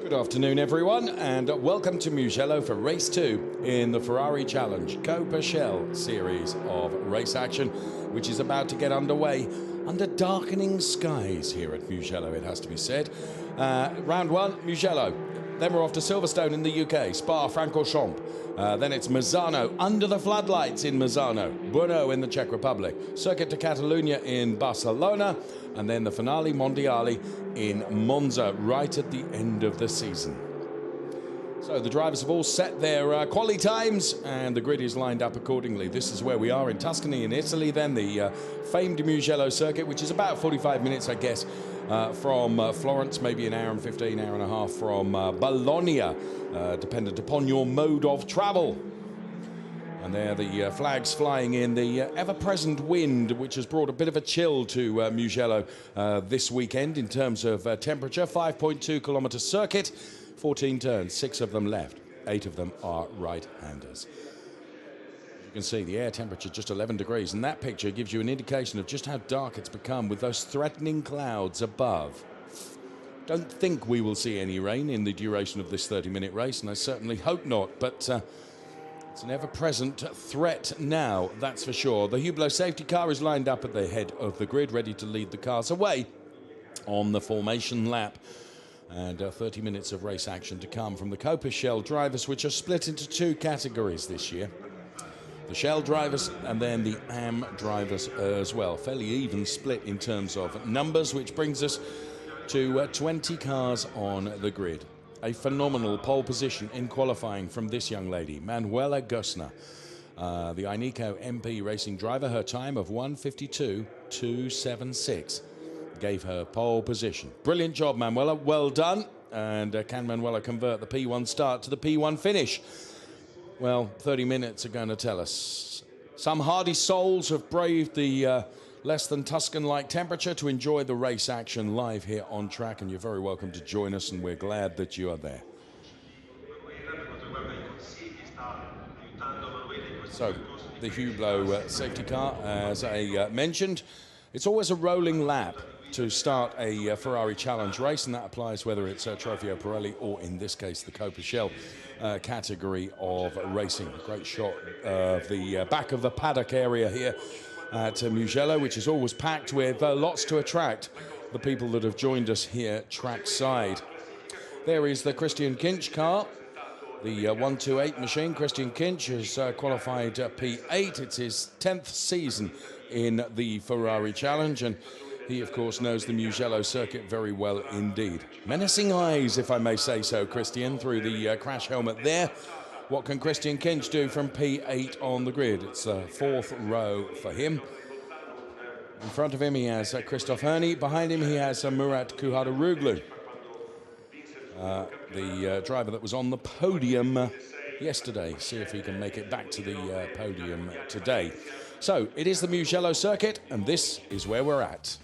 Good afternoon, everyone, and welcome to Mugello for Race 2 in the Ferrari Challenge Coppa Shell series of race action, which is about to get underway under darkening skies here at Mugello, it has to be said. Round 1, Mugello. Then we're off to Silverstone in the UK, Spa-Francorchamps. Then it's Misano, under the floodlights in Misano, Brno in the Czech Republic, Circuit de Catalunya in Barcelona, and then the finale Mondiale in Monza, right at the end of the season. So the drivers have all set their quali times, and the grid is lined up accordingly. This is where we are in Tuscany in Italy, then the famed Mugello circuit, which is about 45 minutes, I guess, from Florence, maybe an hour and 15, hour and a half from Bologna, dependent upon your mode of travel. And there the flags flying in, the ever-present wind, which has brought a bit of a chill to Mugello this weekend in terms of temperature. 5.2 kilometre circuit, 14 turns, 6 of them left, 8 of them are right-handers. You can see the air temperature just 11 degrees, and that picture gives you an indication of just how dark it's become with those threatening clouds above. Don't think we will see any rain in the duration of this 30-minute race, and I certainly hope not, but it's an ever-present threat now, that's for sure. The Mugello safety car is lined up at the head of the grid, ready to lead the cars away on the formation lap. And 30 minutes of race action to come from the Coppa Shell drivers, which are split into 2 categories this year. The Shell drivers and then the AM drivers as well. Fairly even split in terms of numbers, which brings us to 20 cars on the grid. A phenomenal pole position in qualifying from this young lady, Manuela Gössner, the Ineco MP racing driver. Her time of 1:52.276 gave her pole position. Brilliant job, Manuela. Well done. And can Manuela convert the P1 start to the P1 finish? Well, 30 minutes are going to tell us. Some hardy souls have braved the less than Tuscan-like temperature to enjoy the race action live here on track, and you're very welcome to join us, and we're glad that you are there. So, the Mugello safety car, as I mentioned, it's always a rolling lap to start a Ferrari Challenge race, and that applies whether it's Trofeo Pirelli or, in this case, the Coppa Shell category of racing. A great shot of the back of the paddock area here at Mugello, which is always packed with lots to attract the people that have joined us here trackside. There is the Christian Kinch car, the 128 machine. Christian Kinch has qualified P8. It's his 10th season in the Ferrari Challenge, and he, of course, knows the Mugello circuit very well indeed. Menacing eyes, if I may say so, Christian, through the crash helmet there. What can Christian Kinch do from P8 on the grid? It's the 4th row for him. In front of him, he has Christoph Herney. Behind him, he has Murat Kuhardaroglu, the driver that was on the podium yesterday. See if he can make it back to the podium today. So, it is the Mugello circuit, and this is where we're at.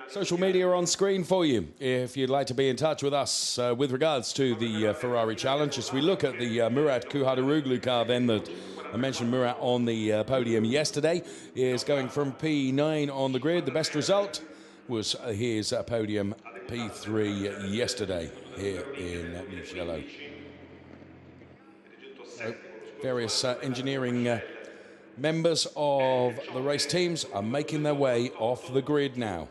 Social media on screen for you if you'd like to be in touch with us with regards to the Ferrari Challenge. As we look at the Murat Kuhardaroglu car then that I mentioned Murat on the podium yesterday, is going from P9 on the grid. The best result was his podium P3 yesterday here in Mugello. So various engineering members of the race teams are making their way off the grid now.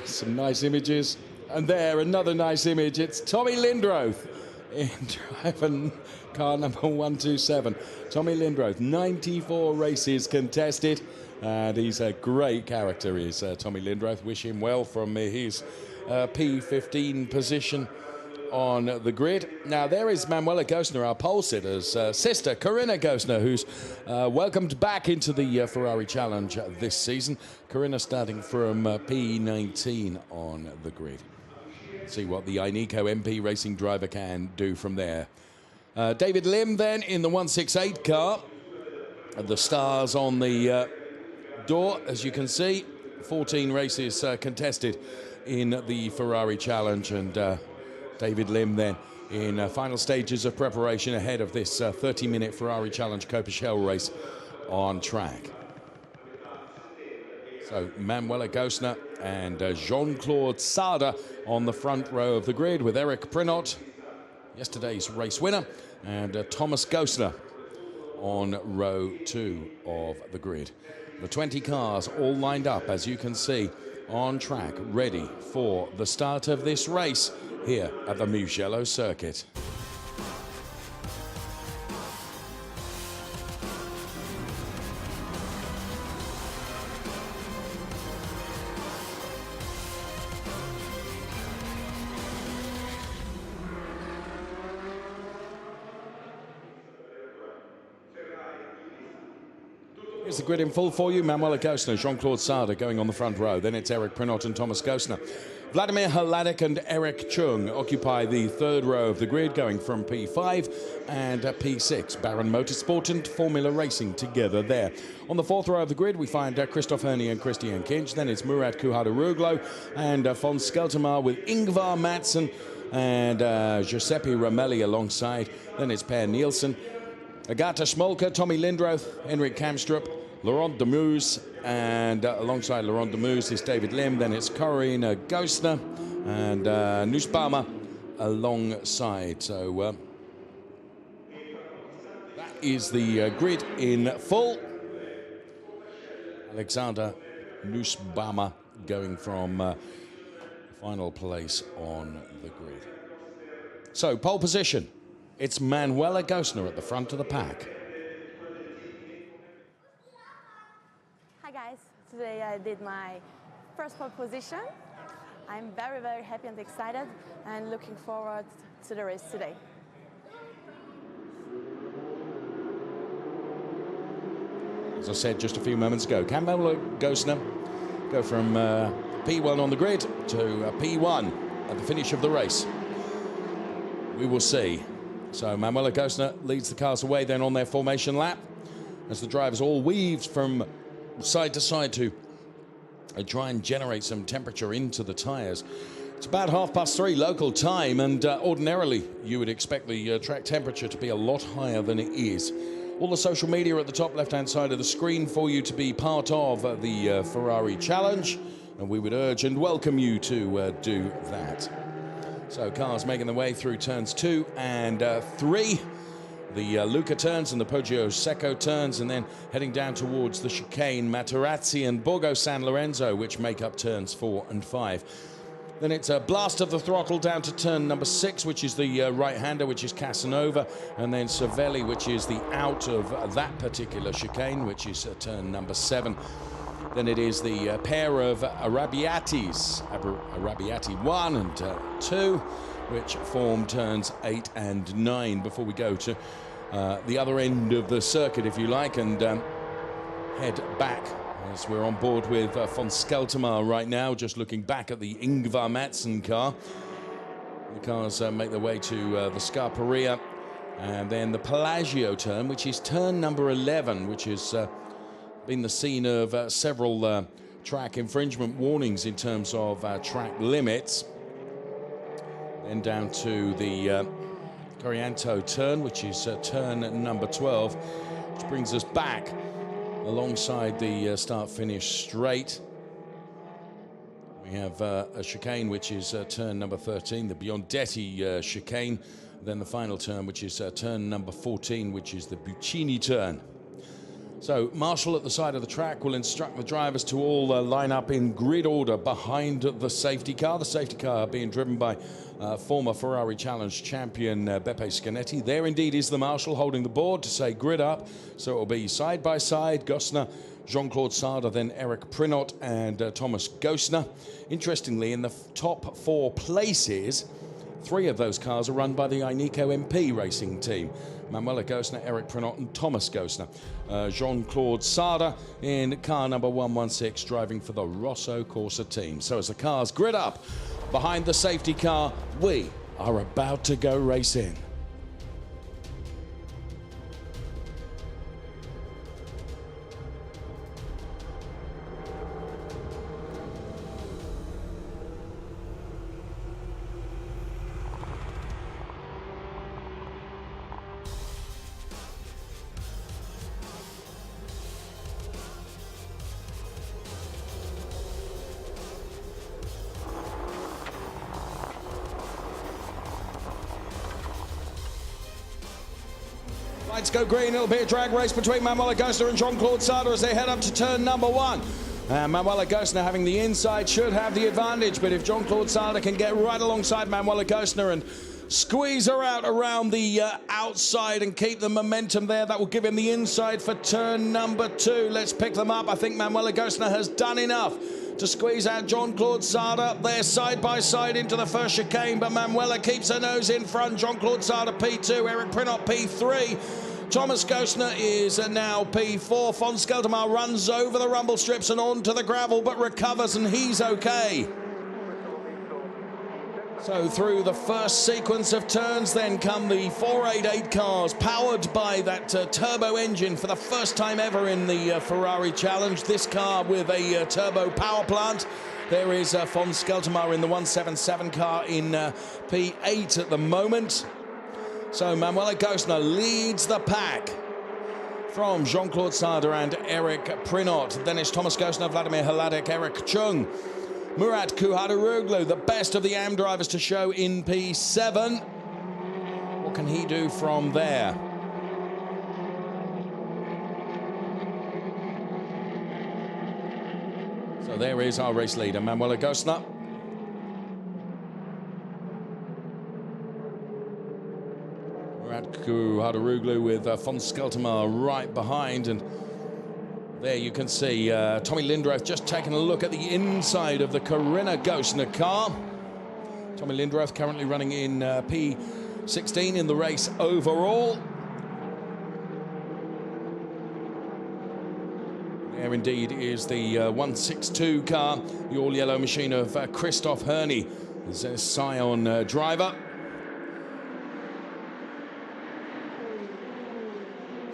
Some nice images. And there, another nice image. It's Tommy Lindroth in driving car number 127. Tommy Lindroth, 94 races contested. And he's a great character, is Tommy Lindroth. Wish him well from his P15 position on the grid. Now, there is Manuela Gosner, our pole sitter's sister, Corinna Gosner, who's welcomed back into the Ferrari Challenge this season. Corinna starting from P19 on the grid. See what the Ineco MP racing driver can do from there. David Lim then in the 168 car. The stars on the door, as you can see. 14 races contested in the Ferrari Challenge, and David Lim then in final stages of preparation ahead of this 30-minute Ferrari Challenge Coppa Shell race on track. So Manuela Gosner and Jean-Claude Sada on the front row of the grid, with Eric Prinot, yesterday's race winner, and Thomas Gosner on row 2 of the grid. The 20 cars all lined up, as you can see, on track, ready for the start of this race here at the Mugello circuit. Here's the grid in full for you. Manuela Gosner, Jean-Claude Sada going on the front row. Then it's Eric Prinot and Thomas Gosner. Vladimir Hladek and Eric Chung occupy the third row of the grid, going from P5 and P6. Baron Motorsport and Formula Racing together there. On the fourth row of the grid, we find Christoph Herney and Christian Kinch. Then it's Murat Kuhada-Ruglo and von Skeltermar with Ingvar Madsen and Giuseppe Ramelli alongside. Then it's Per Nielsen, Agatha Smolka, Tommy Lindroth, Henrik Kamstrup, Laurent Demouse, and alongside Laurent Demouse is David Lim. Then it's Corinna Gosner and Nussbaumer alongside. So that is the grid in full. Alexander Nussbaumer going from final place on the grid. So pole position, it's Manuela Gosner at the front of the pack. Today I did my first pole position. I'm very, very happy and excited and looking forward to the race today. As I said just a few moments ago, can Manuela Gosner go from P1 on the grid to P1 at the finish of the race? We will see. So Manuela Gosner leads the cars away then on their formation lap as the drivers all weave from side to side to try and generate some temperature into the tyres. It's about 3:30 local time, and ordinarily you would expect the track temperature to be a lot higher than it is all the social media at the top left-hand side of the screen for you to be part of the Ferrari Challenge. And we would urge and welcome you to do that. So cars making their way through turns 2 and 3. The Luca turns and the Poggio Secco turns, and then heading down towards the chicane, Materazzi and Borgo San Lorenzo, which make up turns 4 and 5. Then it's a blast of the throttle down to turn number 6, which is the right-hander, which is Casanova, and then Cervelli, which is the out of that particular chicane, which is turn number 7. Then it is the pair of Arrabbiatis, Arrabbiati 1 and 2, which form turns 8 and 9 before we go to the other end of the circuit, if you like, and head back as we're on board with von Skeltermar right now, just looking back at the Ingvar Mattson car. The cars make their way to the Scarperia, and then the Pelagio turn, which is turn number 11, which has been the scene of several track infringement warnings in terms of track limits. Then down to the Corianto turn, which is turn number 12, which brings us back alongside the start-finish straight. We have a chicane, which is turn number 13, the Biondetti chicane. Then the final turn, which is turn number 14, which is the Buccini turn. So Marshall at the side of the track will instruct the drivers to all line up in grid order behind the safety car. The safety car being driven by former Ferrari Challenge champion Beppe Scanetti. There indeed is the Marshal holding the board to say grid up. So it will be side by side, Gosner, Jean-Claude Sarda, then Eric Prinot and Thomas Gosner. Interestingly, in the top 4 places, 3 of those cars are run by the Ineco MP racing team. Manuela Gosner, Eric Prinot and Thomas Gosner. Jean-Claude Sarda in car number 116 driving for the Rosso Corsa team. So as the cars grid up behind the safety car, we are about to go racing. Lights go green. It'll be a drag race between Manuela Gosner and Jean-Claude Sarda as they head up to turn number 1. Manuela Gosner having the inside should have the advantage, but if Jean-Claude Sarda can get right alongside Manuela Gosner and squeeze her out around the outside and keep the momentum there, that will give him the inside for turn number 2. Let's pick them up. I think Manuela Gosner has done enough to squeeze out Jean-Claude Sarda. They're side by side into the first chicane, but Manuela keeps her nose in front. Jean-Claude Sarda P2, Eric Prinot P3. Thomas Gosner is now P4. Von Skeltermar runs over the rumble strips and onto the gravel, but recovers and he's okay. So through the first sequence of turns then come the 488 cars powered by that turbo engine for the first time ever in the Ferrari Challenge. This car with a turbo power plant. There is von Skeltermar in the 177 car in P8 at the moment. So Manuela Gosner leads the pack from Jean-Claude Sarda and Eric Prinot. Then it's Thomas Gosner, Vladimir Hladek, Eric Chung. Murat Kuhadaroglu, the best of the AM drivers to show in P7. What can he do from there? So there is our race leader, Manuela Gosner. Murat Kuhadaroglu with von Skeltermar right behind, and there you can see Tommy Lindroth just taking a look at the inside of the Corinna Gosner car. Tommy Lindroth currently running in P16 in the race overall. There indeed is the 162 car, the all-yellow machine of Christoph Herney, his Scion driver.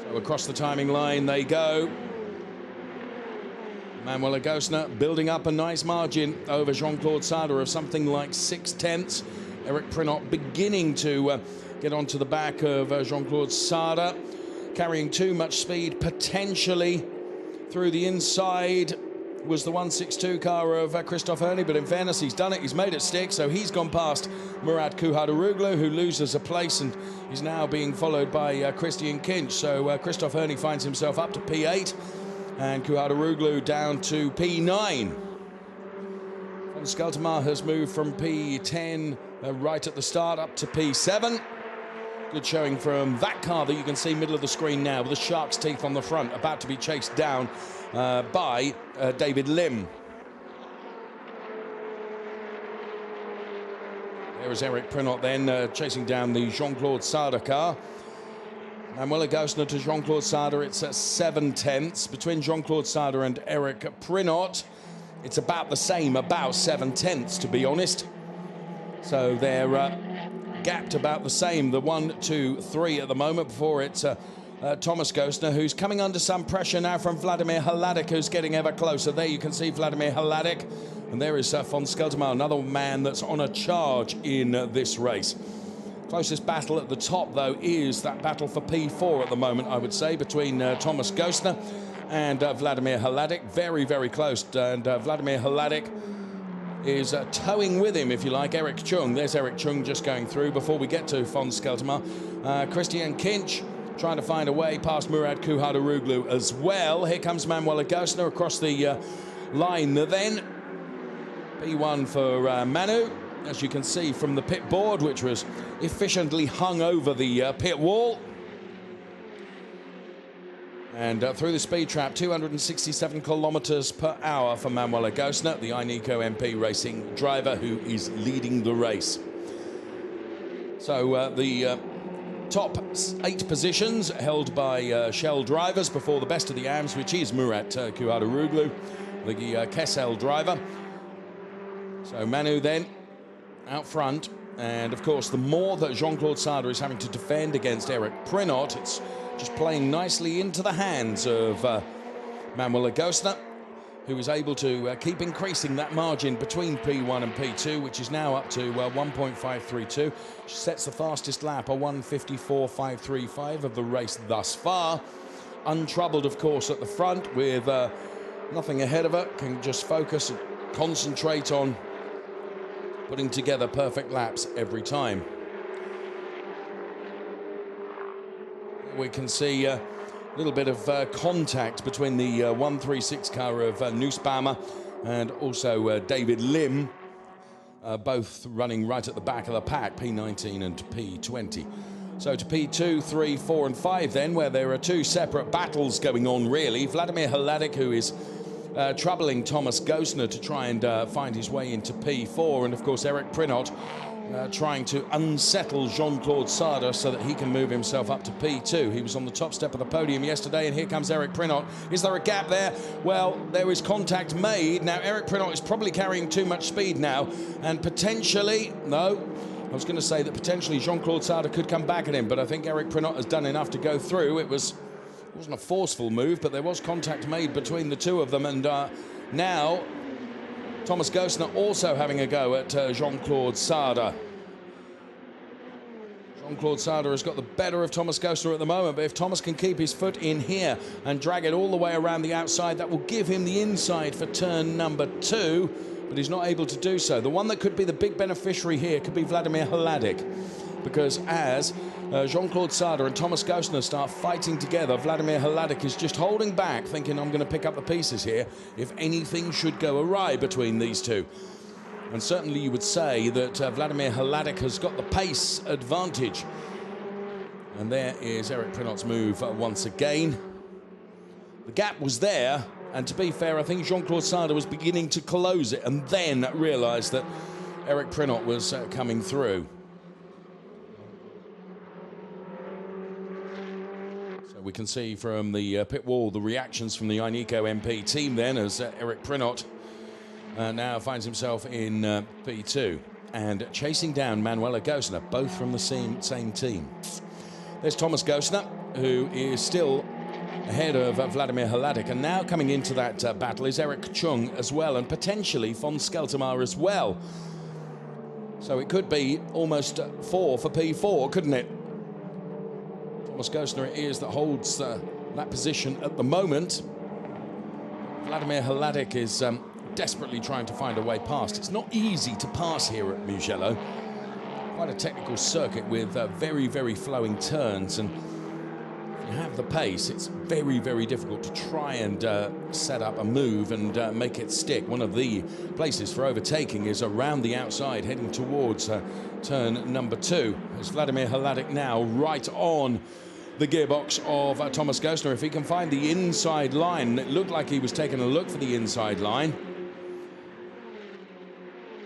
So across the timing line they go. Manuela Gosner building up a nice margin over Jean-Claude Sarda of something like 6/10. Eric Prinot beginning to get onto the back of Jean-Claude Sarda. carrying too much speed, potentially through the inside was the 162 car of Christoph Ernie, but in fairness, he's done it. He's made it stick, so he's gone past Murat Kuhadaroglu, who loses a place and is now being followed by Christian Kinch. So Christoph Ernie finds himself up to P8 and Kuhadaroglu down to P9. Von Skeltermar has moved from P10 right at the start up to P7. Good showing from that car that you can see middle of the screen now with the shark's teeth on the front, about to be chased down by David Lim. There is Eric Prinot then chasing down the Jean-Claude Sarda car. Manuela Gausner to Jean-Claude Sarda, it's at 7/10 between Jean-Claude Sarda and Eric Prinot. It's about the same, about 7/10 to be honest. So they're gapped about the same, the 1, 2, 3 at the moment before it's Thomas Gausner, who's coming under some pressure now from Vladimir Hladik, who's getting ever closer. There you can see Vladimir Hladik, and there is von Skeltermar, another man that's on a charge in this race. Closest battle at the top, though, is that battle for P4 at the moment, I would say, between Thomas Gausner and Vladimir Hladik. Very, very close, and Vladimir Hladik is towing with him, if you like, Eric Chung. There's Eric Chung just going through before we get to von Skeltermar. Christian Kinch trying to find a way past Murat Kuhadaroglu as well. Here comes Manuela Gausner across the line then. P1 for Manu, as you can see from the pit board, which was efficiently hung over the pit wall. And through the speed trap, 267 kilometers per hour for Manuela Gausner, the Ineco MP Racing driver who is leading the race. So the top 8 positions held by Shell drivers before the best of the AMs, which is Murat Kuhadaroglu, the Kessel driver. So Manu then out front, and of course the more that Jean-Claude Sarda is having to defend against Eric Prinot, it's just playing nicely into the hands of Manuela Gausner, who is able to keep increasing that margin between P1 and P2, which is now up to 1.532. She sets the fastest lap, a 1:54.535 of the race thus far. Untroubled, of course, at the front with nothing ahead of her, can just focus and concentrate on putting together perfect laps every time. We can see a little bit of contact between the 136 car of Nussbaumer and also David Lim, both running right at the back of the pack, P19 and P20. So to P2, 3, 4 and 5 then, where there are 2 separate battles going on really. Vladimir Hladik, who is troubling Thomas Gausner to try and find his way into P4, and of course Eric Prinot trying to unsettle Jean-Claude Sarda so that he can move himself up to P2. He was on the top step of the podium yesterday, and here comes Eric Prinot. Is there a gap there? Well, there is contact made. Now, Eric Prinot is probably carrying too much speed now, and potentially, no, I was going to say that potentially Jean-Claude Sarda could come back at him, but I think Eric Prinot has done enough to go through. It wasn't a forceful move, but there was contact made between the two of them, and now Thomas Gausner also having a go at Jean-Claude Sarda. Jean-Claude Sarda has got the better of Thomas Gausner at the moment, but if Thomas can keep his foot in here and drag it all the way around the outside, that will give him the inside for turn number 2, but he's not able to do so. The one that could be the big beneficiary here could be Vladimir Hladik, because as Jean-Claude Sarda and Thomas Gausner start fighting together, Vladimir Hladik is just holding back, thinking, I'm going to pick up the pieces here if anything should go awry between these two. And certainly you would say that Vladimir Hladik has got the pace advantage. And there is Eric Prinot's move once again. The gap was there, and to be fair, I think Jean-Claude Sarda was beginning to close it and then realised that Eric Prinot was coming through. So we can see from the pit wall the reactions from the Ineco MP team then, as Eric Prinot now finds himself in P2 and chasing down Manuela Gausner, both from the same team. There's Thomas Gausner, who is still ahead of Vladimir Hladik, and now coming into that battle is Eric Chung as well, and potentially von Skeltermar as well. So it could be almost 4 for P4, couldn't it? Thomas Gostner it is that holds that position at the moment. Vladimir Hladik is desperately trying to find a way past. It's not easy to pass here at Mugello. Quite a technical circuit with very, very flowing turns, and if you have the pace, it's very, very difficult to try and set up a move and make it stick. One of the places for overtaking is around the outside, heading towards turn number 2. As Vladimir Hladik now right on the gearbox of Thomas Gostner. If he can find the inside line, it looked like he was taking a look for the inside line.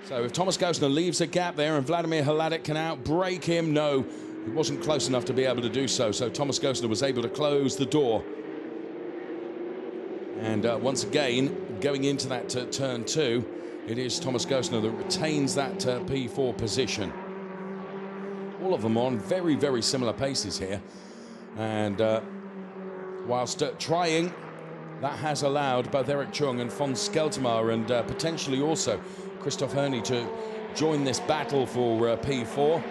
So if Thomas Gostner leaves a gap there and Vladimir Hladik can outbrake him, no, he wasn't close enough to be able to do so. So Thomas Gostner was able to close the door. And once again, going into that turn 2, it is Thomas Gostner that retains that P4 position. All of them on very, very similar paces here. And whilst trying, that has allowed both Eric Chung and von Skeltermar and potentially also Christoph Herney to join this battle for P4.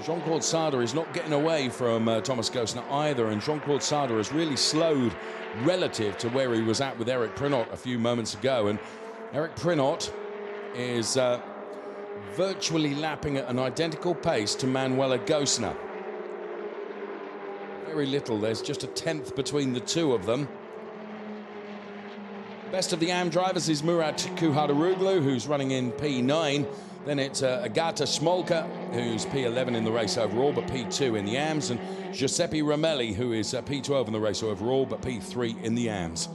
Jean-Claude Sada is not getting away from Thomas Gostner either, and Jean-Claude Sada has really slowed relative to where he was at with Eric Prinot a few moments ago. And Eric Prinot is virtually lapping at an identical pace to Manuela Gostner. Very little, there's just a tenth between the two of them. Best of the AM drivers is Murat Kuhadaroglu, who's running in P9. Then it's Agata Smolka, who's P11 in the race overall, but P2 in the AMs. And Giuseppe Ramelli, who is P12 in the race overall, but P3 in the AMs.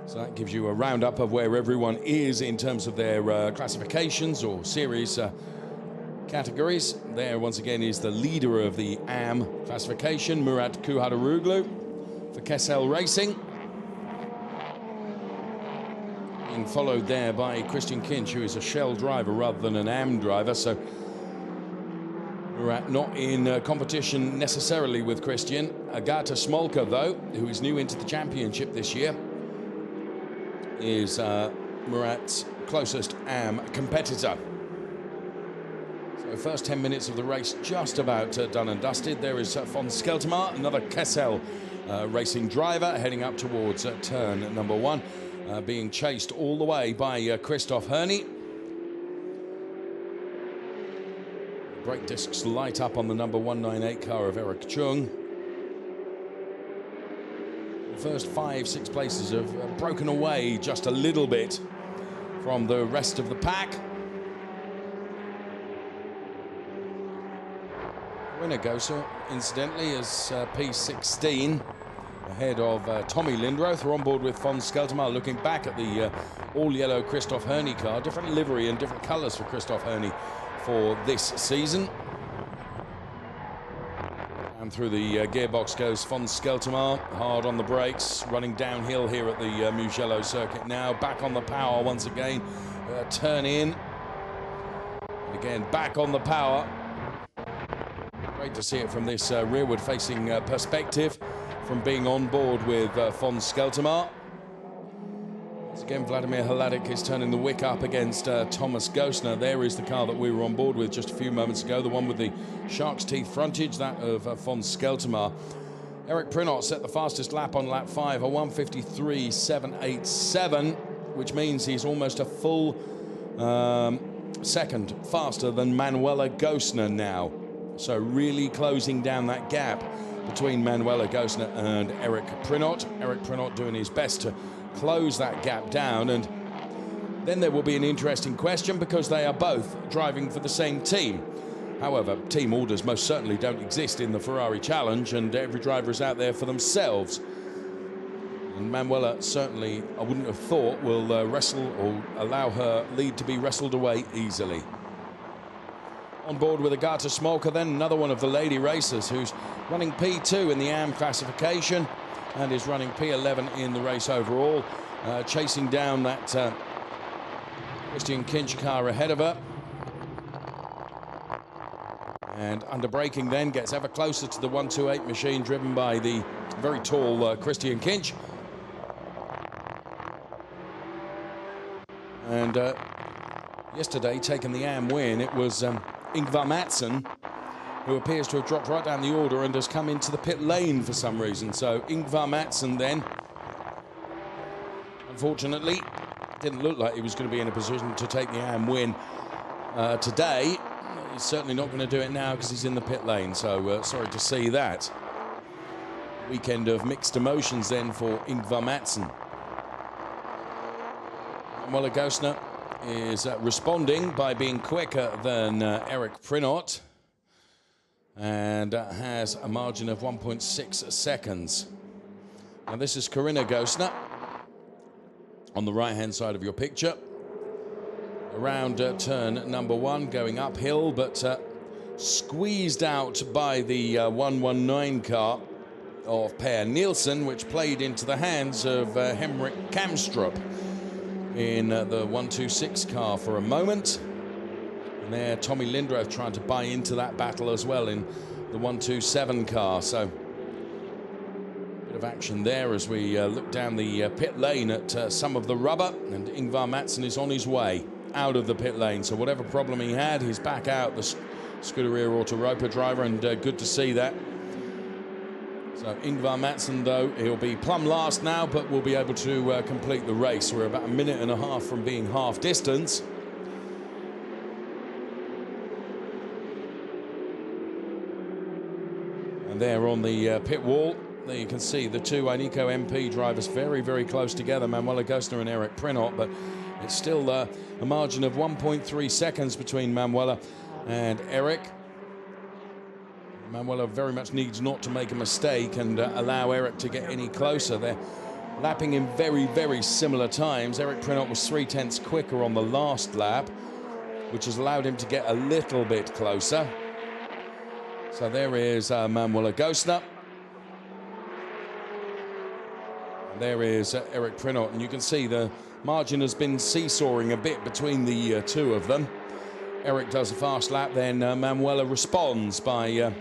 So that gives you a roundup of where everyone is in terms of their classifications or series categories. There, once again, is the leader of the AM classification, Murat Kuhadaroglu for Kessel Racing. Being followed there by Christian Kinch, who is a Shell driver rather than an AM driver. So Murat not in competition necessarily with Christian. Agata Smolka, though, who is new into the championship this year, is Murat's closest AM competitor. So first 10 minutes of the race just about done and dusted. There is von Skeltermar, another Kessel racing driver, heading up towards turn number 1. Being chased all the way by Christoph Herney. Brake discs light up on the number 198 car of Eric Chung. The first 5-6 places have broken away just a little bit from the rest of the pack. Winner Gosa, incidentally, is P16. Ahead of Tommy Lindroth. We're on board with von Skeltermar, looking back at the all-yellow Christoph Herney car. Different livery and different colours for Christoph Herney for this season. And through the gearbox goes von Skeltermar, hard on the brakes, running downhill here at the Mugello circuit now. Back on the power once again. Turn in. And again, back on the power. Great to see it from this rearward-facing perspective, from being on board with von Skeltermar. Once again, Vladimir Hladik is turning the wick up against Thomas Gostner. There is the car that we were on board with just a few moments ago, the one with the shark's teeth frontage, that of von Skeltermar. Eric Prinot set the fastest lap on lap 5, a 1:53.787, which means he's almost a full second faster than Manuela Gostner now. So really closing down that gap between Manuela Gostner and Eric Prinot. Eric Prinot doing his best to close that gap down, and then there will be an interesting question because they are both driving for the same team. However, team orders most certainly don't exist in the Ferrari Challenge, and every driver is out there for themselves. And Manuela certainly, I wouldn't have thought, will wrestle or allow her lead to be wrestled away easily. On board with Agata Smolka, then another one of the lady racers who's running P2 in the AM classification and is running P11 in the race overall, chasing down that Christian Kinch car ahead of her. And under braking then gets ever closer to the 128 machine driven by the very tall Christian Kinch. And yesterday, taking the AM win, it was Ingvar Mattsson who appears to have dropped right down the order and has come into the pit lane for some reason. So Ingvar Matsson then, unfortunately, didn't look like he was going to be in a position to take the AM win today. He's certainly not going to do it now because he's in the pit lane. So sorry to see that. Weekend of mixed emotions then for Ingvar Matsson. Manuela Gostner is responding by being quicker than Eric Prinot and has a margin of 1.6 seconds. Now this is Corinna Gostner on the right-hand side of your picture. Around turn number 1, going uphill, but squeezed out by the 119 car of Per Nielsen, which played into the hands of Henrik Kamstrup in the 126 car for a moment. And there, Tommy Lindroth trying to buy into that battle as well in the 127 car. So, a bit of action there as we look down the pit lane at some of the rubber. And Ingvar Matsson is on his way out of the pit lane. So whatever problem he had, he's back out, the Scuderia Autoropa driver, and good to see that. So Ingvar Matsson, though, he'll be plumb last now, but will be able to complete the race. We're about a minute and a half from being half distance. And there on the pit wall, there you can see the two Ineco MP drivers very, very close together, Manuela Gostner and Eric Prinot, but it's still a margin of 1.3 seconds between Manuela and Eric. Manuela very much needs not to make a mistake and allow Eric to get any closer. They're lapping in very, very similar times. Eric Prinot was 0.3 quicker on the last lap, which has allowed him to get a little bit closer. So there is Manuela Gostner. And there is Eric Prinot, and you can see the margin has been seesawing a bit between the two of them. Eric does a fast lap, then Manuela responds by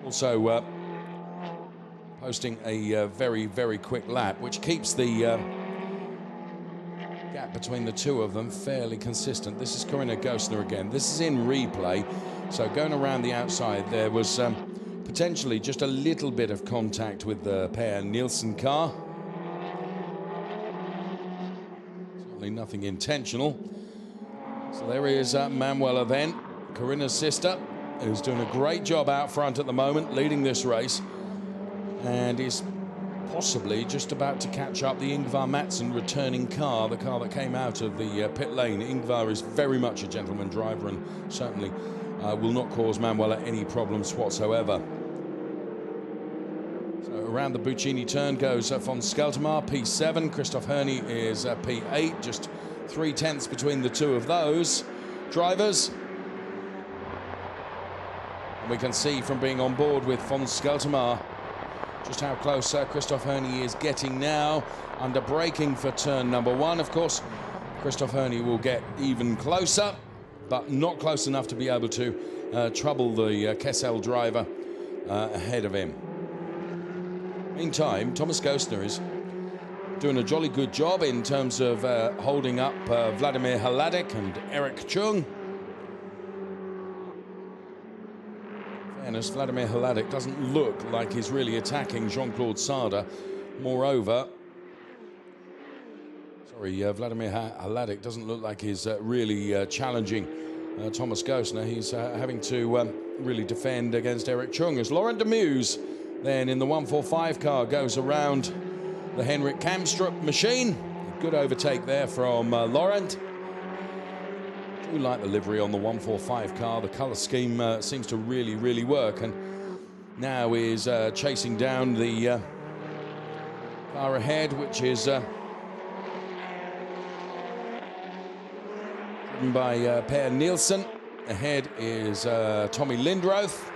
also posting a very, very quick lap, which keeps the gap between the two of them fairly consistent. This is Corinna Gostner again. This is in replay, so going around the outside, there was potentially just a little bit of contact with the Per Nielsen car. Certainly nothing intentional. So there is Manuela then, Corinna's sister, who's doing a great job out front at the moment, leading this race, and is possibly just about to catch up the Ingvar Matsson returning car, the car that came out of the pit lane. Ingvar is very much a gentleman driver and certainly will not cause Manuela any problems whatsoever. So around the Buccini turn goes von Skeltermar, P7. Christoph Herney is P8, just 0.3 between the two of those drivers. And we can see from being on board with von Skeltermar just how close Christoph Herney is getting now, under braking for turn number 1. Of course, Christoph Herney will get even closer, but not close enough to be able to trouble the Kessel driver ahead of him. Meantime, Thomas Gostner is doing a jolly good job in terms of holding up Vladimir Hladek and Eric Chung. Fairness, Vladimir Hladek doesn't look like he's really attacking Jean-Claude Sarda. Moreover, Vladimir Hladek doesn't look like he's really challenging Thomas Gostner. He's having to really defend against Eric Chung as Laurent Demuze then in the 145 car goes around the Henrik Kamstrup machine. A good overtake there from Laurent. I do like the livery on the 145 car. The colour scheme seems to really, really work, and now is chasing down the car ahead, which is driven by Per Nielsen. Ahead is Tommy Lindroth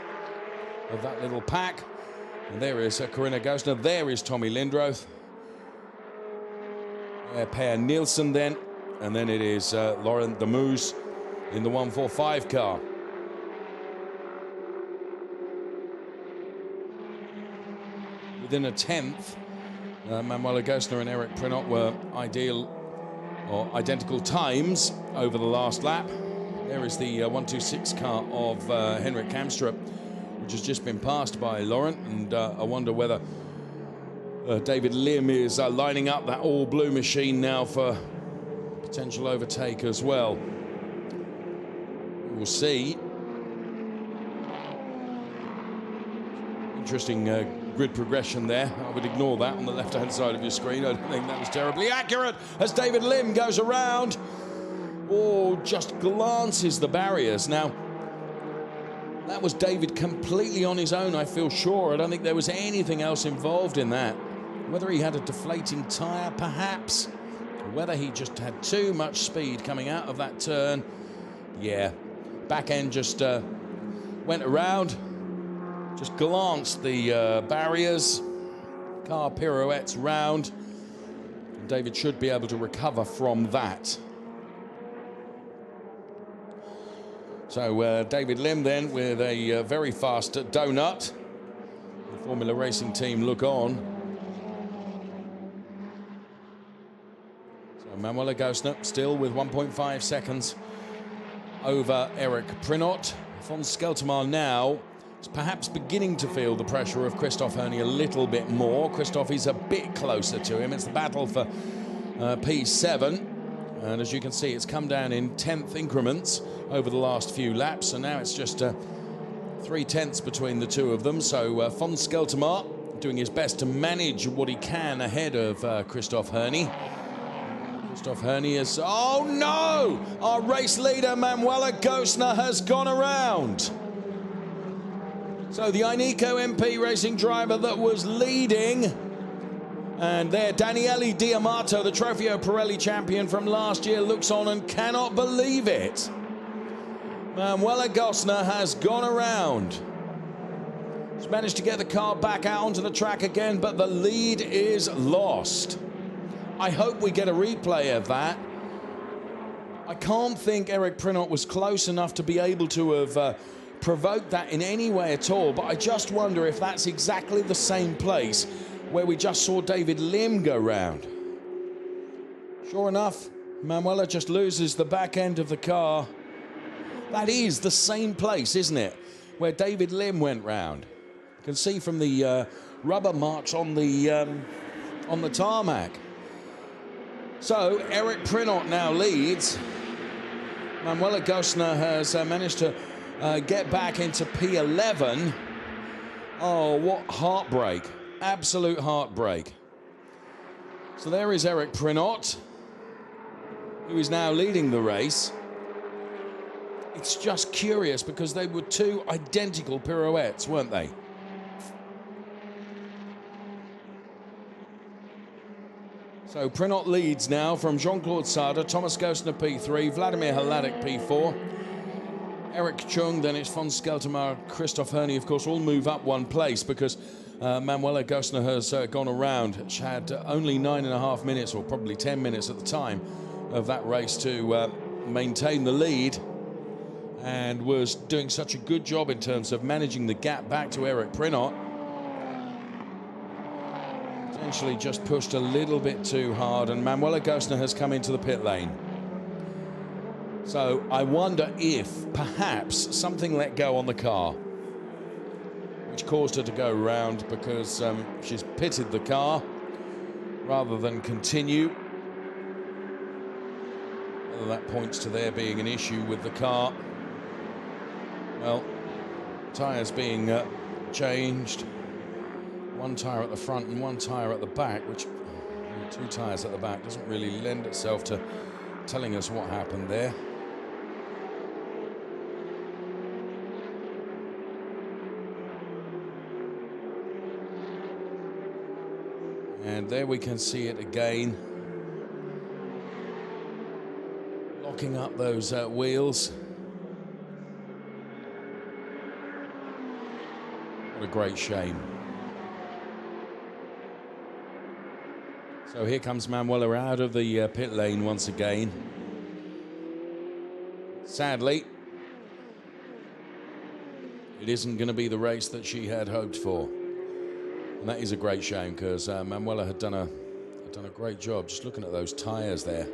of that little pack. And there is Corinna Gostner. There is Tommy Lindroth. Per Nielsen then. And then it is Laurent Demuze in the 145 car. Within a tenth, Manuela Gostner and Eric Prinot were identical times over the last lap. There is the 126 car of Henrik Kamstrup, which has just been passed by Laurent, and I wonder whether David Lim is lining up that all-blue machine now for potential overtake as well. We'll see. Interesting grid progression there. I would ignore that on the left-hand side of your screen. I don't think that was terribly accurate as David Lim goes around. Oh, just glances the barriers. Now, that was David completely on his own, I feel sure. I don't think there was anything else involved in that. Whether he had a deflating tyre, perhaps, or whether he just had too much speed coming out of that turn. Yeah, back end just went around, just glanced the barriers. Car pirouettes round. And David should be able to recover from that. So David Lim then with a very fast donut. The Formula Racing team look on. So Manuela Gosner still with 1.5 seconds over Eric Prinot. Von Skeltermar now is perhaps beginning to feel the pressure of Christoph Herney a little bit more. Christoph is a bit closer to him. It's the battle for P7. And as you can see, it's come down in 10th increments over the last few laps. So now it's just 3/10 between the two of them. So von Skeltermar doing his best to manage what he can ahead of Christoph Herney. Christoph Herney is... Oh, no! Our race leader, Manuela Gosner, has gone around. So the Ineco MP racing driver that was leading... And there, Daniele Diamato, the Trofeo Pirelli champion from last year, looks on and cannot believe it. Manuela Gosner has gone around. She's managed to get the car back out onto the track again, but the lead is lost. I hope we get a replay of that. I can't think Eric Prinot was close enough to be able to have provoked that in any way at all, but I just wonder if that's exactly the same place where we just saw David Lim go round. Sure enough, Manuela just loses the back end of the car. That is the same place, isn't it, where David Lim went round. You can see from the rubber marks on the tarmac. So Eric Prinot now leads. Manuela Gosner has managed to get back into P11. Oh, what heartbreak. Absolute heartbreak. So there is Eric Prinot, who is now leading the race. It's just curious because they were two identical pirouettes, weren't they? So Prinot leads now from Jean-Claude Sada, Thomas Gosner P3, Vladimir Hladek P4, Eric Chung, then it's von Skeltermar, Christoph Herney, of course, all move up one place because Manuela Gosner has gone around. She had only 9.5 minutes, or probably 10 minutes at the time of that race to maintain the lead, and was doing such a good job in terms of managing the gap back to Eric Prinot. Potentially just pushed a little bit too hard, and Manuela Gosner has come into the pit lane. So I wonder if perhaps something let go on the car, which caused her to go round, because she's pitted the car rather than continue. Whether that points to there being an issue with the car. Well, tyres being changed. One tyre at the front and one tyre at the back, which, two tyres at the back, doesn't really lend itself to telling us what happened there. And there we can see it again. Locking up those wheels. What a great shame. So here comes Manuela out of the pit lane once again. Sadly, it isn't going to be the race that she had hoped for. And that is a great shame, because Manuela had done a great job. Just looking at those tyres there.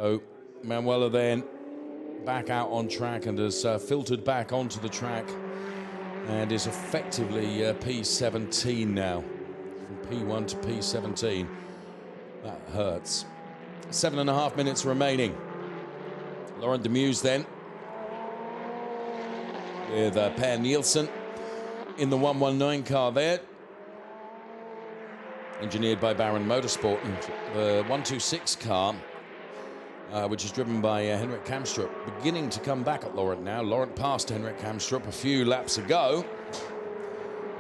So Manuela then back out on track and has filtered back onto the track and is effectively P17 now. From P1 to P17. That hurts. 7.5 minutes remaining. Laurent Demuze then with Per Nielsen in the 119 car there, engineered by Baron Motorsport, and the 126 car, which is driven by Henrik Kamstrup, beginning to come back at Laurent now. Laurent passed Henrik Kamstrup a few laps ago.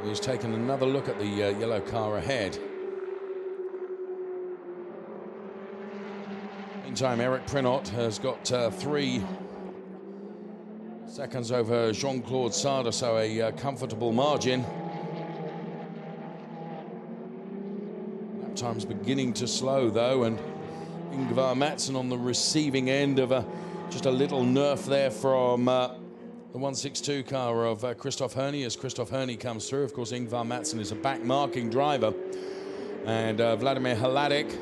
He's taken another look at the yellow car ahead. Meantime, Eric Prinot has got 3 seconds over Jean-Claude Sarda, so a comfortable margin. Lap time's beginning to slow, though, and Ingvar Madsson on the receiving end of just a little nerf there from the 162 car of Christoph Herney as Christoph Herney comes through. Of course, Ingvar Madsson is a back-marking driver. And Vladimir Hladik,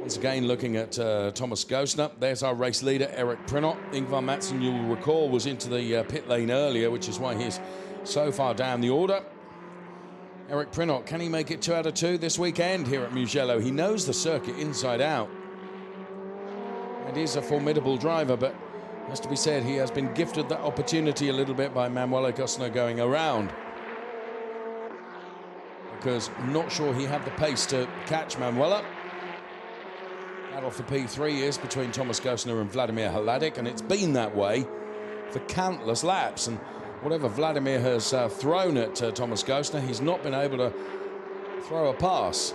once again looking at Thomas Gosner. There's our race leader, Eric Prinot. Ingvar Madsson, you'll recall, was into the pit lane earlier, which is why he's so far down the order. Eric Prinot, can he make it 2 out of 2 this weekend here at Mugello? He knows the circuit inside out. And he's a formidable driver, but has to be said, he has been gifted that opportunity a little bit by Manuela Gosner going around. Because I'm not sure he had the pace to catch Manuela. Battle for P3 is between Thomas Gosner and Vladimir Hladik, and it's been that way for countless laps. And whatever Vladimir has thrown at Thomas Gosner, he's not been able to throw a pass.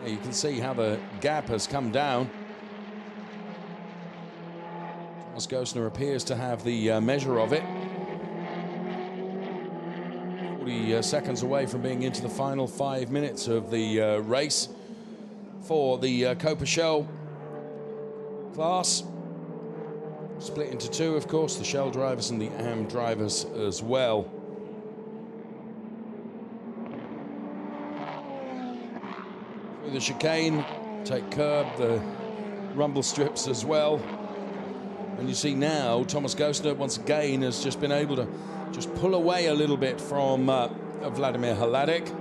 You can see how the gap has come down. Thomas Gosner appears to have the measure of it. 40 seconds away from being into the final 5 minutes of the race for the Coppa Shell class. Split into 2, of course, the Shell drivers and the AM drivers as well. Through the chicane, take curb, the rumble strips as well. And you see now, Thomas Gosner once again has just been able to just pull away a little bit from Vladimir Hladik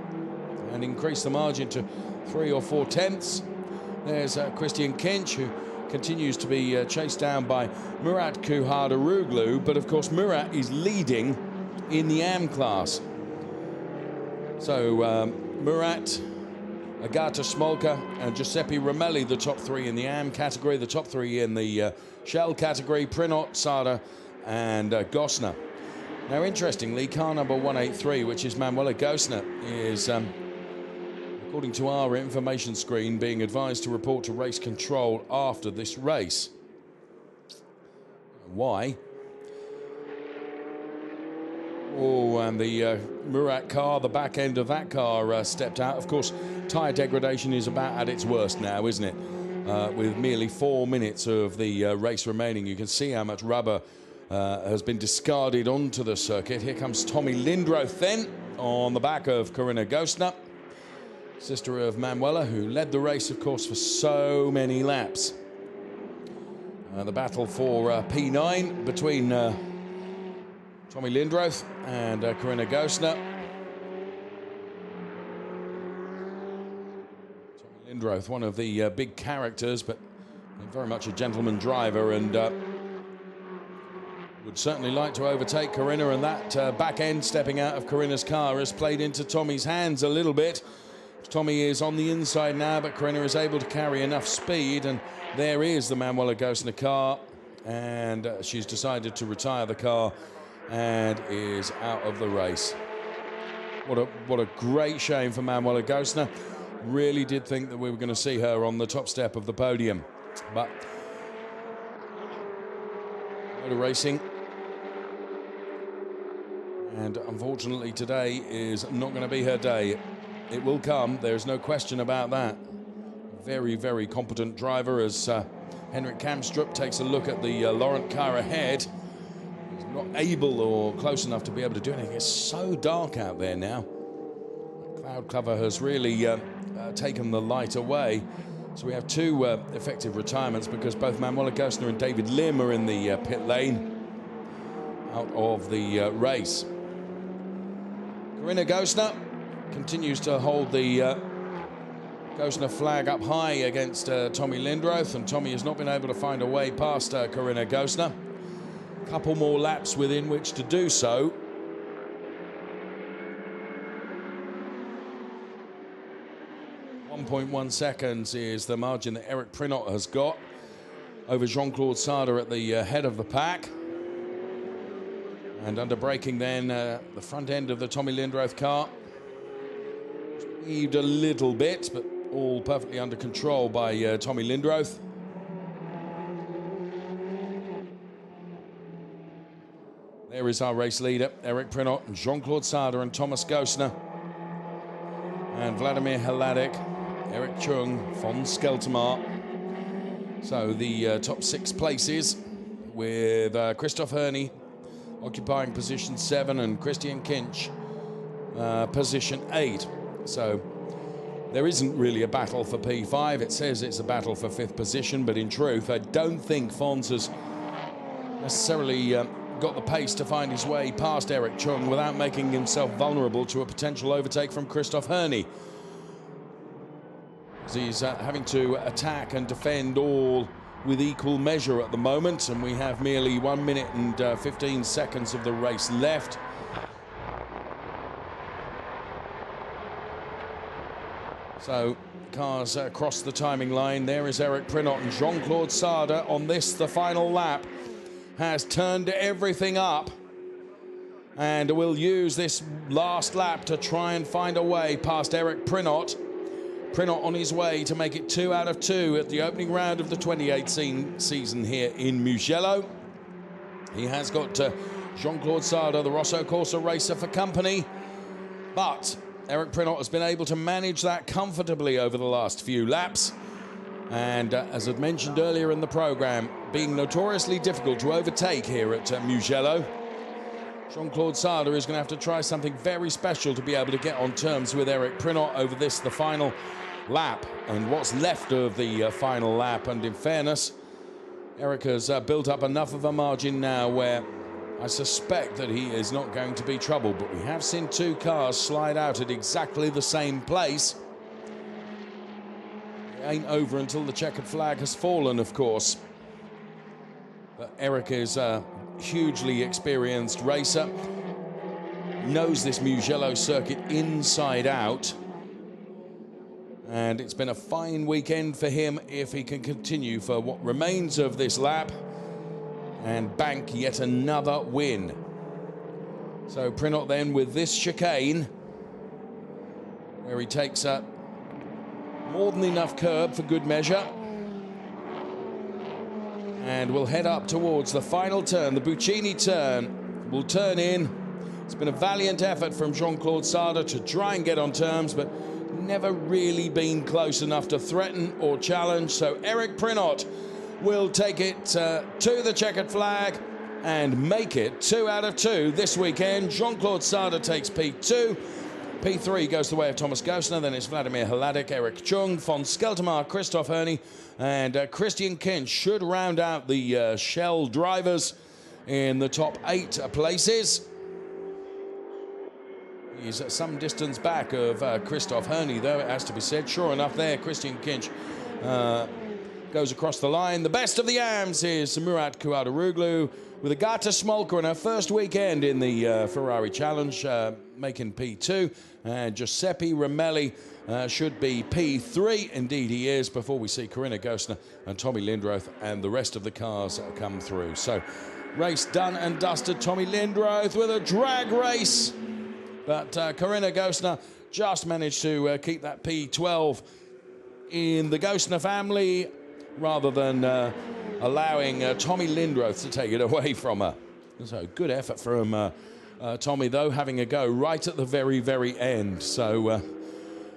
and increase the margin to 3 or 4 tenths. There's Christian Kinch, who continues to be chased down by Murat Kuhardaroglu, but of course Murat is leading in the AM class. So Murat, Agata Smolka and Giuseppe Romelli, the top 3 in the AM category, the top 3 in the Shell category, Prinot, Sarda and Gosner. Now interestingly, car number 183, which is Manuela Gosner, is, according to our information screen, being advised to report to race control after this race. Why? Oh, and the Murat car, the back end of that car stepped out. Of course, tyre degradation is about at its worst now, isn't it? With merely 4 minutes of the race remaining. You can see how much rubber has been discarded onto the circuit. Here comes Tommy Lindroth then on the back of Corinna Gosner, sister of Manuela, who led the race, of course, for so many laps. The battle for P9 between Tommy Lindroth and Corinna Gosner. Tommy Lindroth, one of the big characters, but very much a gentleman driver, and would certainly like to overtake Corinna, and that back end stepping out of Corinna's car has played into Tommy's hands a little bit. Tommy is on the inside now, but Corinna is able to carry enough speed, and there is the Manuela Gosner car, and she's decided to retire the car and is out of the race. What a great shame for Manuela Gosner. Really did think that we were going to see her on the top step of the podium, but motor racing, and unfortunately today is not going to be her day. It will come, there's no question about that. Very, very competent driver as Henrik Kamstrup takes a look at the Laurent car ahead. He's not able or close enough to be able to do anything. It's so dark out there now. The cloud cover has really taken the light away. So we have two effective retirements because both Manuela Gosner and David Lim are in the pit lane out of the race. Corinna Gosner continues to hold the Gosner flag up high against Tommy Lindroth, and Tommy has not been able to find a way past Corinna Gosner. Couple more laps within which to do so. .1 seconds is the margin that Eric Prinot has got over Jean-Claude Sarda at the head of the pack. And under braking then, the front end of the Tommy Lindroth car heaved a little bit, but all perfectly under control by Tommy Lindroth. There is our race leader, Eric Prinot, Jean-Claude Sarda and Thomas Gosner. And Vladimir Hladek, Eric Chung, von Skeltermar. So the top 6 places with Christoph Herney occupying position 7 and Christian Kinch position 8. So there isn't really a battle for P5. It says it's a battle for 5th position, but in truth, I don't think Fons has necessarily got the pace to find his way past Eric Chung without making himself vulnerable to a potential overtake from Christoph Herney. He's having to attack and defend all with equal measure at the moment, and we have merely 1 minute and 15 seconds of the race left. So cars across the timing line. There is Eric Prinot, and Jean-Claude Sarda on this, the final lap, has turned everything up and will use this last lap to try and find a way past Eric Prinot. Prinot on his way to make it 2 out of 2 at the opening round of the 2018 season here in Mugello. He has got Jean-Claude Sarda, the Rosso Corsa racer, for company, but Eric Prinot has been able to manage that comfortably over the last few laps. And as I've mentioned earlier in the program, being notoriously difficult to overtake here at Mugello, Jean-Claude Sarda is going to have to try something very special to be able to get on terms with Eric Prinot over this, the final lap, and what's left of the final lap. And in fairness, Eric has built up enough of a margin now where I suspect that he is not going to be troubled, but we have seen 2 cars slide out at exactly the same place. It ain't over until the checkered flag has fallen, of course. But Eric is a hugely experienced racer, knows this Mugello circuit inside out, and it's been a fine weekend for him if he can continue for what remains of this lap and bank yet another win. So Prinot then with this chicane, where he takes more than enough curb for good measure, and will head up towards the final turn. The Buccini turn will turn in. It's been a valiant effort from Jean-Claude Sarda to try and get on terms, but never really been close enough to threaten or challenge. So Eric Prinot will take it to the checkered flag and make it 2 out of 2 this weekend. Jean-Claude Sarda takes P2. P3 goes the way of Thomas Gosner, then it's Vladimir Hladek, Eric Chung, von Skeltermar, Christoph Herney, and Christian Kinch should round out the Shell drivers in the top 8 places. He's some distance back of Christoph Herney, though, it has to be said. Sure enough there, Christian Kinch goes across the line. The best of the AMs is Murat Kuadaroglu with Agata Smolka in her first weekend in the Ferrari Challenge, making P2. And Giuseppe Ramelli should be P3. Indeed he is, before we see Corinna Gosner and Tommy Lindroth and the rest of the cars come through. So race done and dusted. Tommy Lindroth with a drag race, but Corinna Gosner just managed to keep that P12 in the Gosner family, rather than allowing Tommy Lindroth to take it away from her. So good effort from Tommy, though, having a go right at the very, very end. So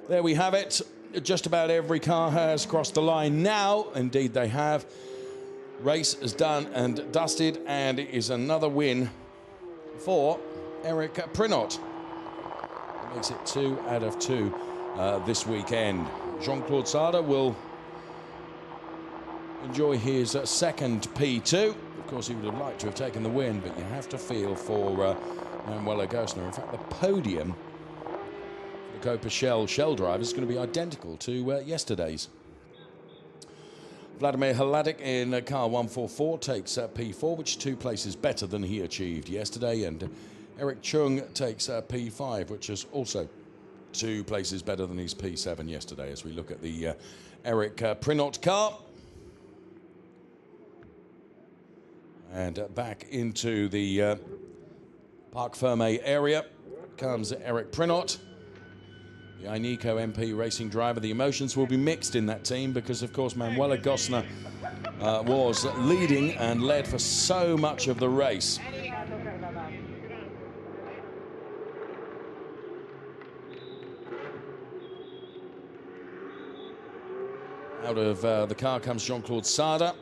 there we have it. Just about every car has crossed the line now. Indeed, they have. Race is done and dusted, and it is another win for Eric Prinot. Makes it 2 out of 2 this weekend. Jean-Claude Sarda will enjoy his second P2. Of course, he would have liked to have taken the win, but you have to feel for Manuela Gosner. In fact, the podium for the Coppa Shell drive is going to be identical to yesterday's. Vladimir Hladik in car 144 takes P4, which is 2 places better than he achieved yesterday, and Eric Chung takes P5, which is also 2 places better than his P7 yesterday, as we look at the Eric Prinot car. And back into the Parc Fermé area comes Eric Prinot, the Ineco MP racing driver. The emotions will be mixed in that team because, of course, Manuela Gosner was leading and led for so much of the race. Out of the car comes Jean-Claude Sada.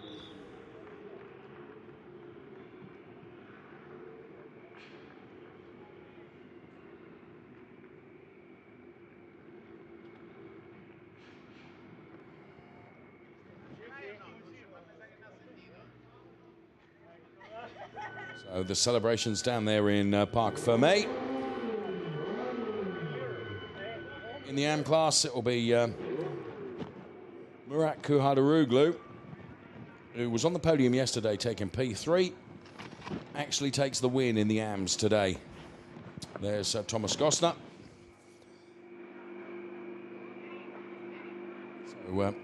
So the celebrations down there in Parc Fermé. In the AM class, it will be Murat Kuhadaroglu, who was on the podium yesterday taking P3, actually takes the win in the AMs today. There's Thomas Gosner. So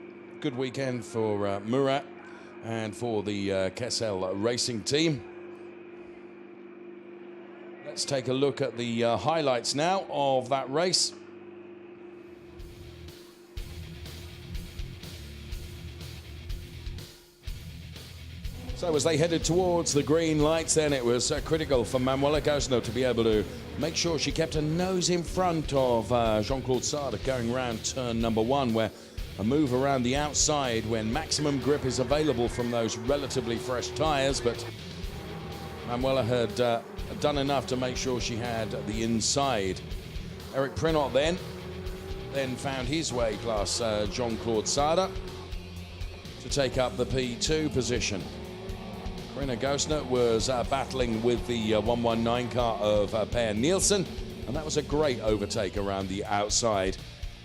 good weekend for Murat and for the Kessel racing team. Let's take a look at the highlights now of that race. So as they headed towards the green lights, then it was critical for Manuela Gosner to be able to make sure she kept her nose in front of Jean-Claude Sada going around turn number 1, where a move around the outside when maximum grip is available from those relatively fresh tyres, but Manuela had done enough to make sure she had the inside. Eric Prinot then found his way past Jean-Claude Sada to take up the P2 position. Corinna Gosner was battling with the 119 car of Per Nielsen, and that was a great overtake around the outside,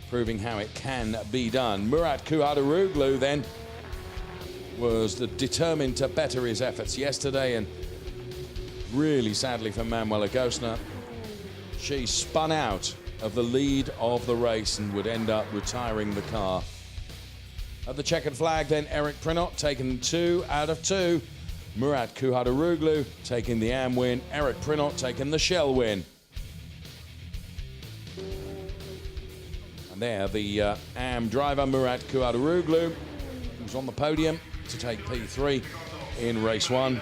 proving how it can be done. Murat Kuhadaroglu then was determined to better his efforts yesterday, and really sadly for Manuela Gosner, she spun out of the lead of the race and would end up retiring the car. At the checkered flag then, Eric Prinot taking 2 out of 2. Murat Kuhadaroglu taking the AM win, Eric Prinot taking the Shell win. And there, the AM driver, Murat Kuhadaroglu, who's on the podium to take P3 in race 1,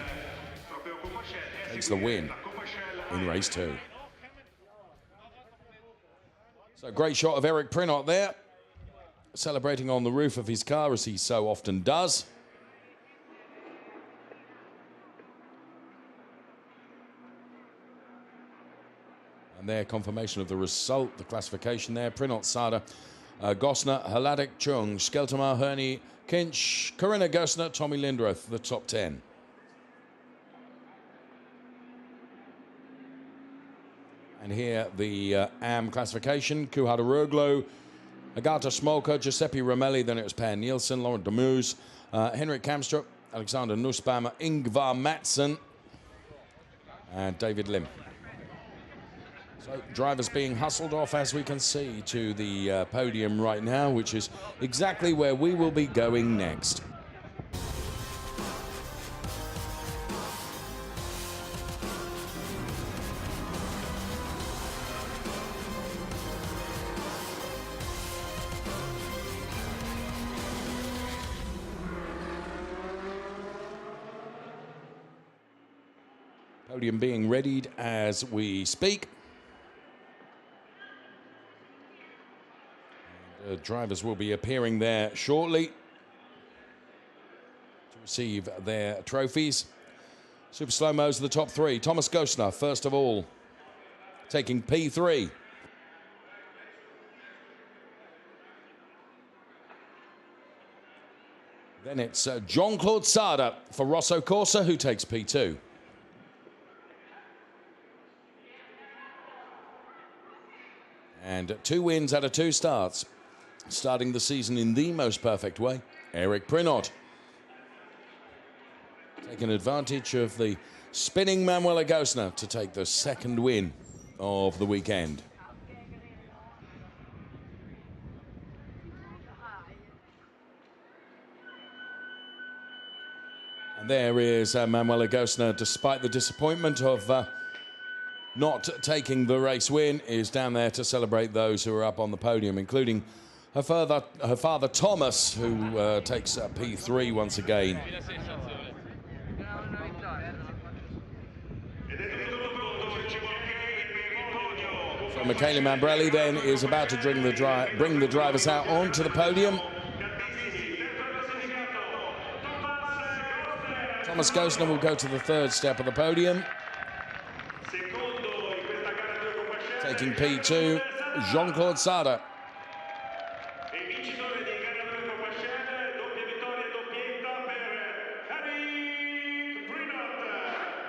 takes the win in race 2. So great shot of Eric Prinot there, celebrating on the roof of his car as he so often does. And there, confirmation of the result, the classification there. Prinot, Sada, Gosner, Hladik, Chung, Skeltermar, Herney, Kinch, Corinna Gosner, Tommy Lindroth, the top 10. And here, the AM classification. Kuhadaroglu, Agata Smolka, Giuseppe Romelli, then it was Per Nielsen, Laurent Demus, Henrik Kamstrup, Alexander Nussbaumer, Ingvar Mattsson, and David Lim. So drivers being hustled off, as we can see, to the podium right now, which is exactly where we will be going next. Podium being readied as we speak. Drivers will be appearing there shortly to receive their trophies. Super slow-mos, the top 3. Thomas Gosner, first of all, taking P3. Then it's Jean-Claude Sada for Rosso Corsa, who takes P2. And 2 wins out of 2 starts. Starting the season in the most perfect way, Eric Prinot. Taking advantage of the spinning Manuel Agosna to take the 2nd win of the weekend. And there is Manuel Agosna, despite the disappointment of not taking the race win, is down there to celebrate those who are up on the podium, including her father Thomas, who takes P3 once again. So Michele Mambrelli then is about to bring the drivers out onto the podium. Thomas Gosner will go to the 3rd step of the podium. Taking P2, Jean-Claude Sada.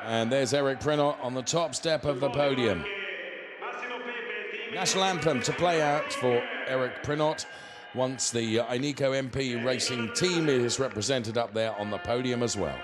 And there's Eric Prinot on the top step of the podium. National anthem to play out for Eric Prinot once the Ineco MP racing team is represented up there on the podium as well.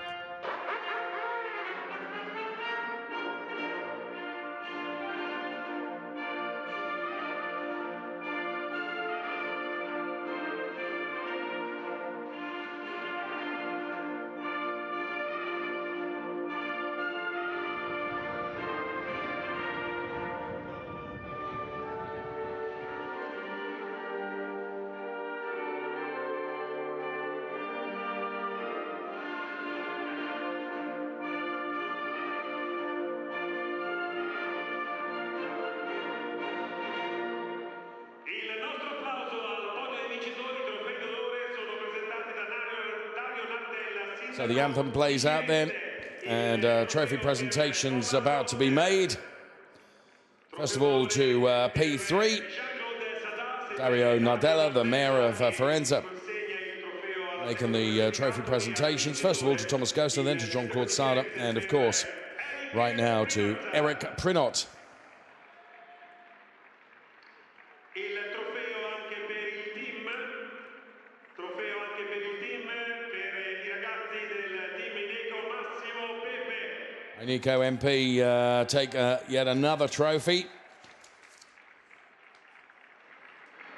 So the anthem plays out then, and trophy presentations about to be made. First of all to P3, Dario Nardella, the mayor of Firenze, making the trophy presentations. First of all to Thomas Gosner, then to Jean-Claude Sada, and of course, right now to Eric Prinot. Ineco MP take yet another trophy.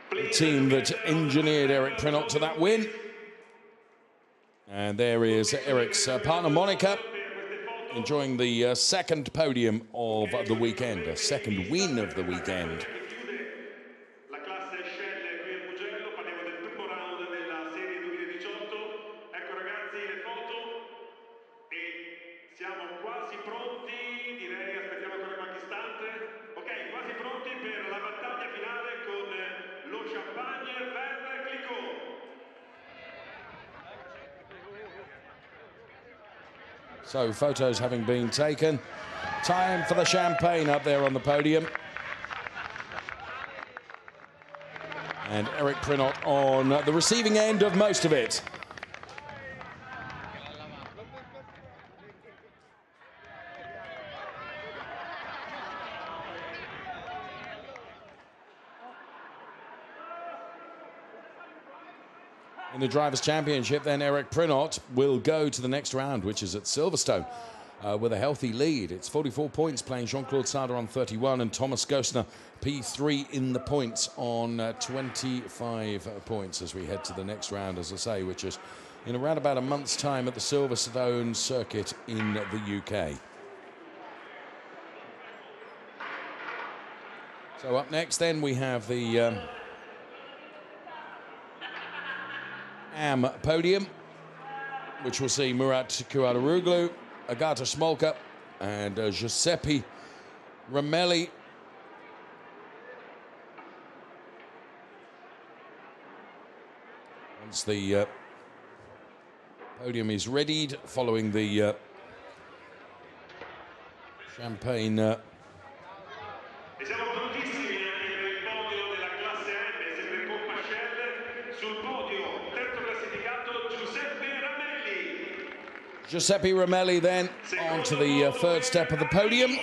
The team that engineered Eric Prinot to that win. And there is Eric's partner Monica, enjoying the 2nd podium of the weekend, a 2nd win of the weekend. So photos having been taken, time for the champagne up there on the podium. And Eric Prinot on the receiving end of most of it. In the Drivers' Championship, then Eric Prinot will go to the next round, which is at Silverstone, with a healthy lead. It's 44 points, playing Jean-Claude Sada on 31, and Thomas Gosner, P3 in the points on 25 points as we head to the next round, as I say, which is in around about a month's time at the Silverstone circuit in the UK. So up next, then, we have the AM podium, which will see Murat Kuadaroglu, Agata Smolka, and Giuseppe Ramelli. Once the podium is readied, following the champagne. Giuseppe Romelli then onto the third step of the podium.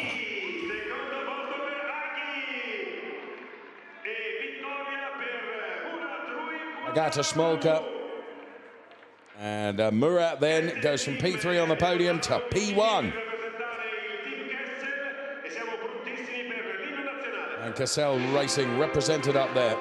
Agata Smolka. And Murat then goes from P3 on the podium to P1. And Cassel Racing represented up there.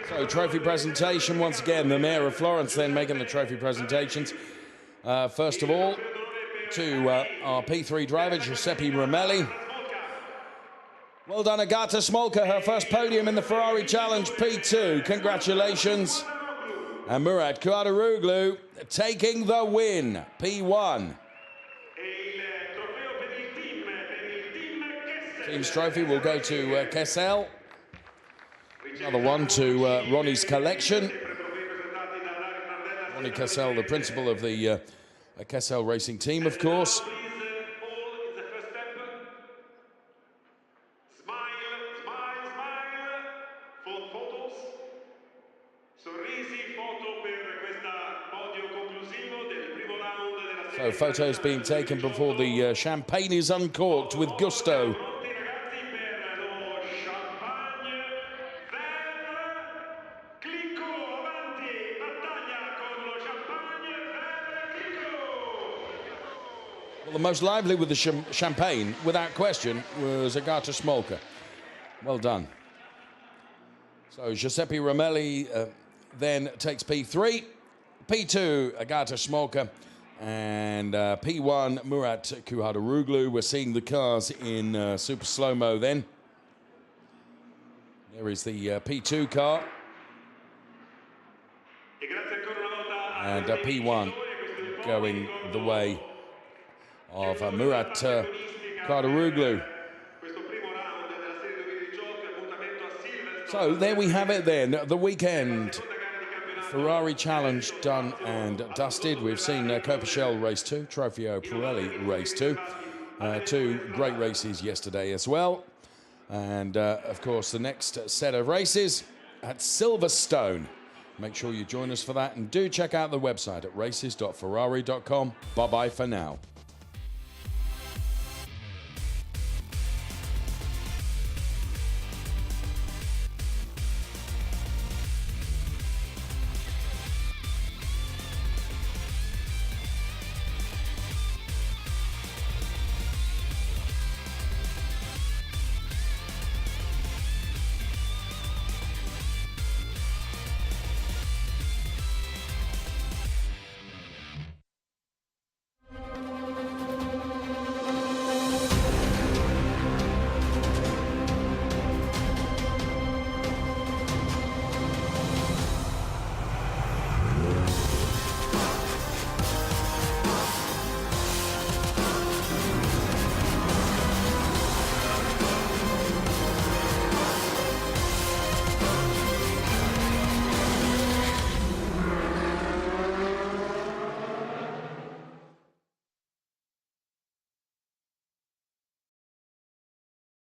So trophy presentation, once again, the Mayor of Florence then making the trophy presentations. First of all, to our P3 driver, Giuseppe Romelli. Well done, Agata Smolka, her first podium in the Ferrari Challenge, P2. Congratulations. And Murat Kouadaroglu taking the win, P1. Team's trophy will go to Cassel. Another one to Ronnie's collection. Ronnie Cassel, the principal of the Cassel Racing team, of course. So photos being taken before the champagne is uncorked with gusto. Well, the most lively with the champagne, without question, was Agata Smolka. Well done. So Giuseppe Romelli then takes P3, P2 Agata Smolka, and P1 Murat Kouadaroglu. We're seeing the cars in super slow-mo then. There is the P2 car. And P1 going the way of Murat Kouadaroglu. So there we have it then, the weekend. Ferrari Challenge done and dusted. We've seen Coppa Shell Race 2, Trofeo Pirelli Race 2. Two great races yesterday as well. And of course the next set of races at Silverstone. Make sure you join us for that, and do check out the website at races.ferrari.com. Bye-bye for now.